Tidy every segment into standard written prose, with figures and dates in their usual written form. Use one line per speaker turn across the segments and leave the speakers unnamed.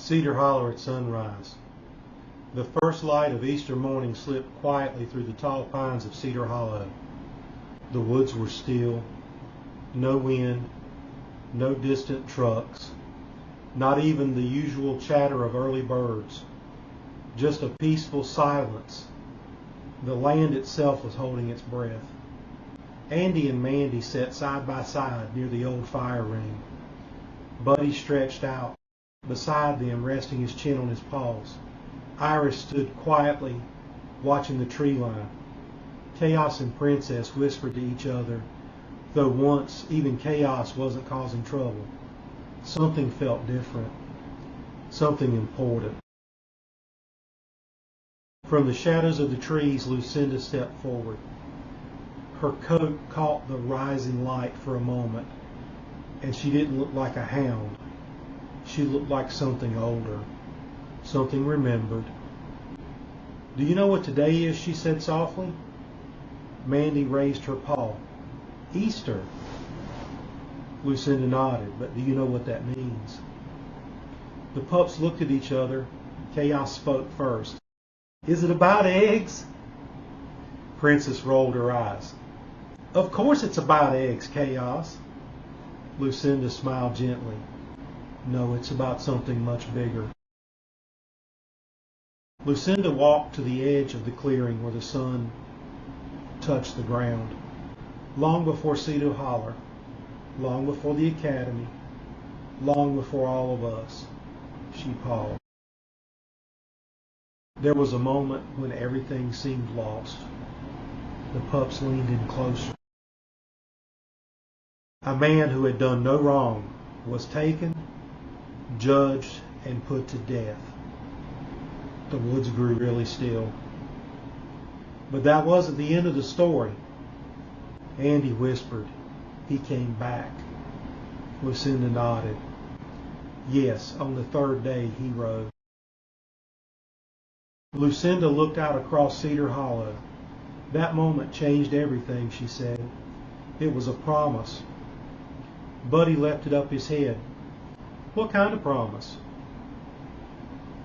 Cedar Hollow at sunrise. The first light of Easter morning slipped quietly through the tall pines of Cedar Hollow. The woods were still, no wind, no distant trucks, not even the usual chatter of early birds, just a peaceful silence. The land itself was holding its breath. Andy and Mandy sat side by side near the old fire ring. Buddy stretched out beside them, resting his chin on his paws. Iris stood quietly, watching the tree line. Chaos and Princess whispered to each other, though once even Chaos wasn't causing trouble. Something felt different, something important. From the shadows of the trees, Lucinda stepped forward. Her coat caught the rising light for a moment, and she didn't look like a hound. She looked like something older, something remembered. "Do you know what today is?" she said softly. Mandy raised her paw. "Easter." Lucinda nodded. "But do you know what that means?" The pups looked at each other. Chaos spoke first. "Is it about eggs?" Princess rolled her eyes. "Of course it's about eggs, Chaos." Lucinda smiled gently. "No, it's about something much bigger." Lucinda walked to the edge of the clearing where the sun touched the ground. Long before Cedar Hollow, long before the academy, long before all of us, she paused. There was a moment when everything seemed lost. The pups leaned in closer. A man who had done no wrong was taken, judged, and put to death. The woods grew really still. But that wasn't the end of the story. Andy whispered, "He came back." Lucinda nodded. "Yes, on the third day he rose." Lucinda looked out across Cedar Hollow. That moment changed everything, she said. It was a promise. Buddy lifted up his head. "What kind of promise?"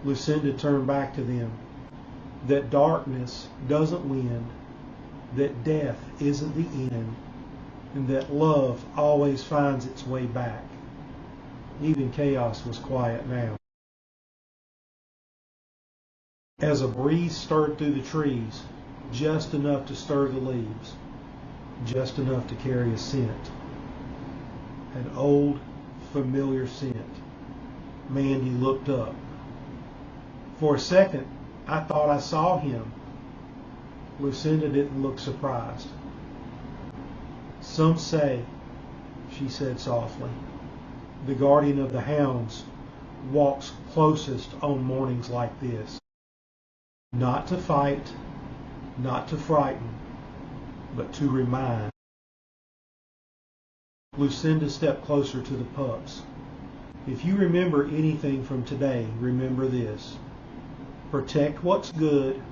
Lucinda turned back to them. "That darkness doesn't win, that death isn't the end, and that love always finds its way back." Even Chaos was quiet now. As a breeze stirred through the trees, just enough to stir the leaves, just enough to carry a scent. An old, familiar scent. Mandy looked up. "For a second, I thought I saw him." Lucinda didn't look surprised. "Some say," she said softly, "the guardian of the hounds walks closest on mornings like this. Not to fight, not to frighten, but to remind." Lucinda stepped closer to the pups. "If you remember anything from today, remember this. Protect what's good,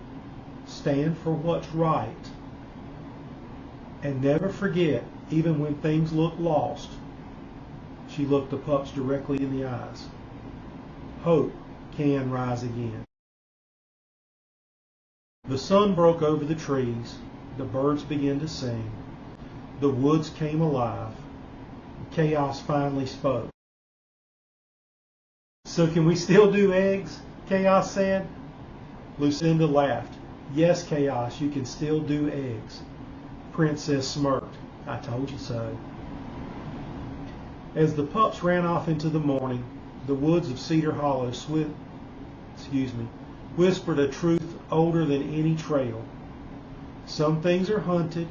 stand for what's right, and never forget, even when things look lost." She looked the pups directly in the eyes. "Hope can rise again." The sun broke over the trees, the birds began to sing, the woods came alive. Chaos finally spoke. "So can we still do eggs?" Chaos said. Lucinda laughed. "Yes, Chaos, you can still do eggs." Princess smirked. "I told you so." As the pups ran off into the morning, the woods of Cedar Hollow whispered a truth older than any trail. Some things are hunted,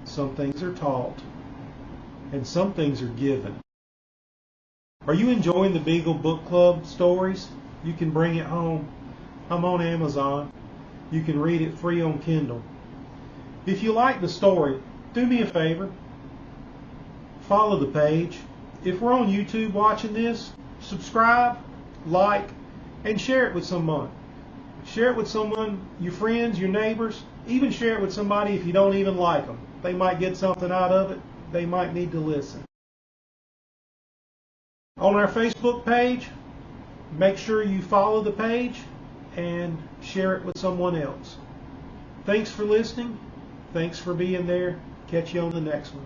some things are taught, and some things are given. Are you enjoying the Beagle Book Club stories? You can bring it home. I'm on Amazon. You can read it free on Kindle. If you like the story, do me a favor. Follow the page. If we're on YouTube watching this, subscribe, like, and share it with someone. Share it with someone, your friends, your neighbors. Even share it with somebody if you don't even like them. They might get something out of it. They might need to listen. On our Facebook page, Make sure you follow the page and share it with someone else. Thanks for listening. Thanks for being there. Catch you on the next one.